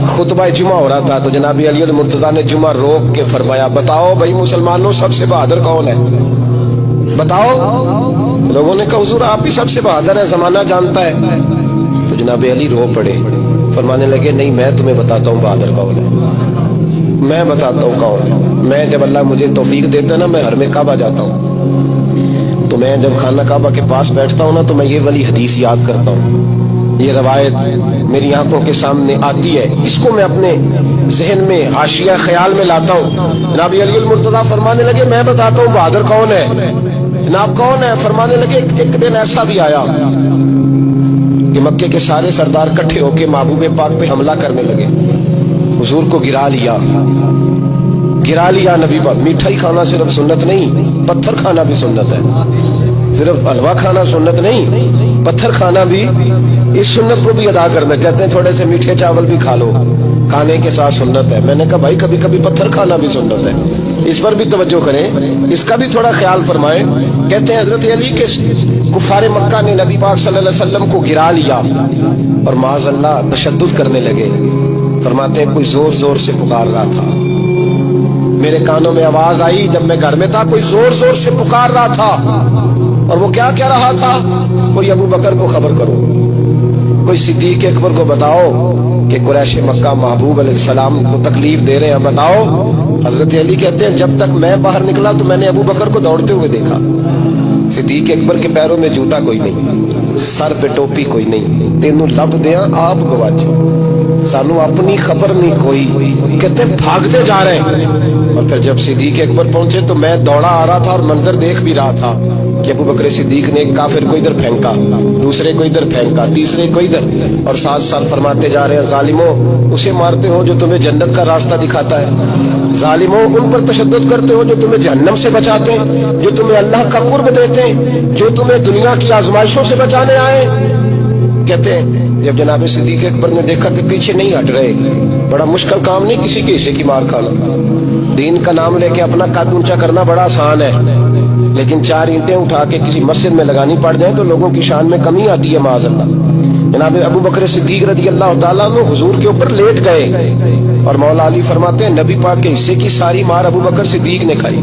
خطبہ جمعہ ہو رہا تھا تو جناب علی المرتضیٰ نے جمعہ روک کے فرمایا بتاؤ بھائی مسلمانوں سب سے بہادر کون ہے؟ بتاؤ۔ لوگوں نے کہا حضور آپ بھی سب سے بہادر ہیں، زمانہ جانتا ہے۔ تو جناب علی رو پڑے، فرمانے لگے نہیں میں تمہیں بتاتا ہوں بہادر کون ہے، میں بتاتا ہوں کون ہے۔ میں جب اللہ مجھے توفیق دیتا ہے نا میں حرم کعبہ جاتا ہوں، تو میں جب خانہ کعبہ کے پاس بیٹھتا ہوں نا تو میں یہ والی حدیث یاد کرتا ہوں، یہ روایت میری آنکھوں کے سامنے آتی ہے، اس کو میں اپنے ذہن میں حاشیہ خیال میں لاتا ہوں۔ جناب علی المرتضیٰ فرمانے لگے میں بتاتا ہوں بہادر کون ہے۔ جناب کون ہے؟ فرمانے لگے ایک دن ایسا بھی آیا کہ مکے کے سارے سردار کٹھے ہو کے محبوب پاک پہ حملہ کرنے لگے، حضور کو گرا لیا نبی پاک۔ میٹھا ہی کھانا صرف سنت نہیں، پتھر کھانا بھی سنت ہے، صرف حلوہ کھانا سنت نہیں، پتھر کھانا بھی اس سنت کو بھی ادا کرنا۔ کہتے ہیں تھوڑے سے میٹھے چاول بھی کھا لو، کھانے کے ساتھ سنت ہے۔ میں نے کہا بھائی کبھی کبھی پتھر کھانا بھی سنت ہے، اس پر بھی توجہ کریں، اس کا بھی تھوڑا خیال فرمائیں۔ کہتے ہیں حضرت علی کے کفار مکہ نے نبی پاک صلی اللہ علیہ وسلم کو گرا لیا اور معاذ اللہ تشدد کرنے لگے۔ فرماتے ہیں کوئی زور زور سے پکار رہا تھا، میرے کانوں میں آواز آئی جب میں گھر میں تھا، کوئی زور زور سے پکار رہا تھا، اور وہ کیا کہہ رہا تھا؟ کوئی ابو بکر کو خبر کرو، کوئی صدیق اکبر کو بتاؤ کہ قریش مکہ محبوب علیہ السلام کو تکلیف دے رہے ہیں، بتاؤ۔ حضرت علی کہتے ہیں جب تک میں باہر نکلا تو میں نے ابو بکر کو دوڑتے ہوئے دیکھا، صدیق اکبر کے پیروں میں جوتا کوئی نہیں، سر پہ ٹوپی کوئی نہیں، تینوں لب دیاں آپ گواچے، سانو اپنی خبر نہیں کوئی۔ کہتے ہیں بھاگتے جا رہے ہیں، اور پھر جب صدیق اکبر پہنچے تو میں دوڑا آ رہا تھا اور منظر دیکھ بھی رہا تھا کہ ابو بکر صدیق نے ایک کافر کو ادھر پھینکا، دوسرے کو ادھر پھینکا، تیسرے کو ادھر، اور ساتھ ساتھ فرماتے جا رہے ہیں ظالموں اسے مارتے ہو جو تمہیں جنت کا راستہ دکھاتا ہے، ظالموں ان پر تشدد کرتے ہو جو تمہیں جہنم سے بچاتے ہیں، جو تمہیں اللہ کا قرب دیتے ہیں، جو تمہیں دنیا کی آزمائشوں سے بچانے آئے۔ کہتے ہیں جب جناب صدیق اکبر نے دیکھا کہ پیچھے نہیں ہٹ رہے، بڑا مشکل کام نہیں کسی کے حصے کی مار کھانا، دین کا نام لے کے اپنا قد اونچا کرنا بڑا آسان ہے، لیکن چار اینٹیں اٹھا کے کسی مسجد میں لگانی پڑ جائیں تو لوگوں کی شان میں کمی آتی ہے معاذ اللہ۔ جناب ابو بکر صدیق رضی اللہ تعالیٰ عنہ حضور کے اوپر لیٹ گئے، اور مولا علی فرماتے ہیں نبی پاک کے حصے کی ساری مار ابو بکر صدیق نے کھائی،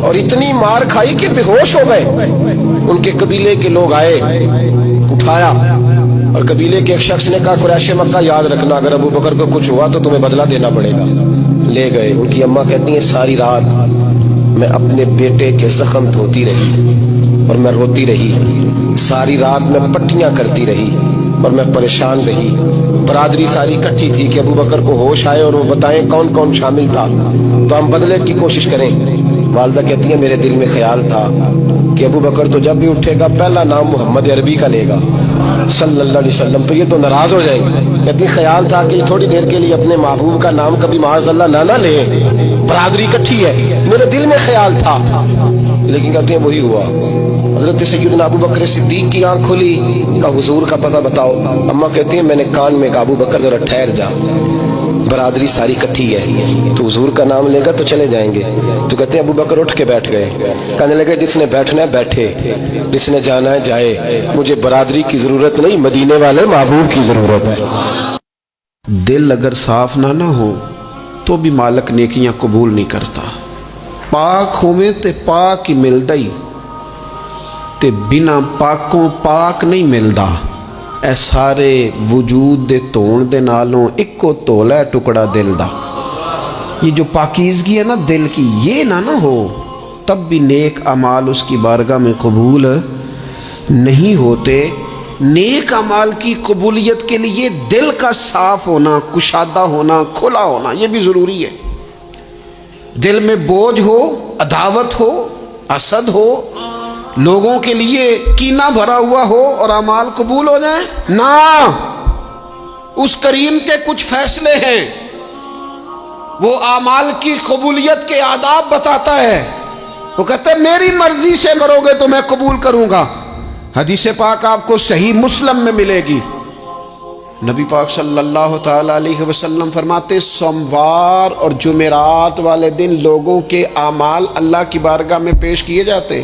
اور اتنی مار کھائی کہ بے ہوش ہو گئے۔ ان کے قبیلے کے لوگ آئے، اٹھایا، اور قبیلے کے ایک شخص نے کہا قریش مکہ یاد رکھنا اگر ابو بکر کو کچھ ہوا تو تمہیں بدلہ دینا پڑے گا۔ لے گئے۔ ان کی اماں کہتی ہیں ساری رات میں اپنے بیٹے کے زخم دھوتی رہی اور میں روتی رہی، ساری رات میں پٹیاں کرتی رہی اور میں پریشان رہی۔ برادری ساری اکٹھی تھی کہ ابو بکر کو ہوش آئے اور وہ بتائیں کون کون شامل تھا تو ہم بدلے کی کوشش کریں۔ والدہ کہتی ہیں میرے دل میں خیال تھا کہ ابو بکر تو جب بھی اٹھے گا پہلا نام محمد عربی کا لے گا صلی اللہ علیہ وسلم، تو یہ تو ناراض ہو جائیں گے۔ کہتی خیال تھا کہ تھوڑی دیر کے لیے اپنے محبوب کا نام کبھی معاذ اللہ نہ لے، برادری اکٹھی ہے، میرے دل میں خیال تھا، لیکن کہتے ہیں وہی ہوا۔ حضرت سیدنا ابو بکر صدیق کی آنکھ کھلی، کہا حضور کا پتہ بتاؤ۔ اماں کہتی ہیں میں نے کان میں کہا ابو بکر ذرا ٹھہر جا، برادری ساری اکٹھی ہے، تو حضور کا نام لے گا تو چلے جائیں گے۔ تو کہتے ہیں ابو بکر اٹھ کے بیٹھ گئے، کہنے لگے جس نے بیٹھنا ہے بیٹھے، جس نے جانا ہے جائے، مجھے برادری کی ضرورت نہیں، مدینے والے محبوب کی ضرورت ہے۔ دل اگر صاف نہ ہو تو بھی مالک نیکیاں قبول نہیں کرتا۔ پاک ہوئے تے پاک ہی ملدا ہی، تے بنا پاکوں پاک نہیں ملدا۔ اے سارے وجود دے دھون دے نالوں اکو تولا ہے ٹکڑا دل دا۔ یہ جو پاکیزگی ہے نا دل کی، یہ نہ ہو تب بھی نیک اعمال اس کی بارگاہ میں قبول نہیں ہوتے۔ نیک اعمال کی قبولیت کے لیے دل کا صاف ہونا، کشادہ ہونا، کھلا ہونا یہ بھی ضروری ہے۔ دل میں بوجھ ہو، عداوت ہو، حسد ہو، لوگوں کے لیے کینہ بھرا ہوا ہو اور اعمال قبول ہو جائیں نہ۔ اس کریم کے کچھ فیصلے ہیں، وہ اعمال کی قبولیت کے آداب بتاتا ہے۔ وہ کہتے ہیں میری مرضی سے کرو گے تو میں قبول کروں گا۔ حدیث پاک آپ کو صحیح مسلم میں ملے گی۔ نبی پاک صلی اللہ تعالی علیہ وسلم فرماتے سوموار اور جمعرات والے دن لوگوں کے اعمال اللہ کی بارگاہ میں پیش کیے جاتے،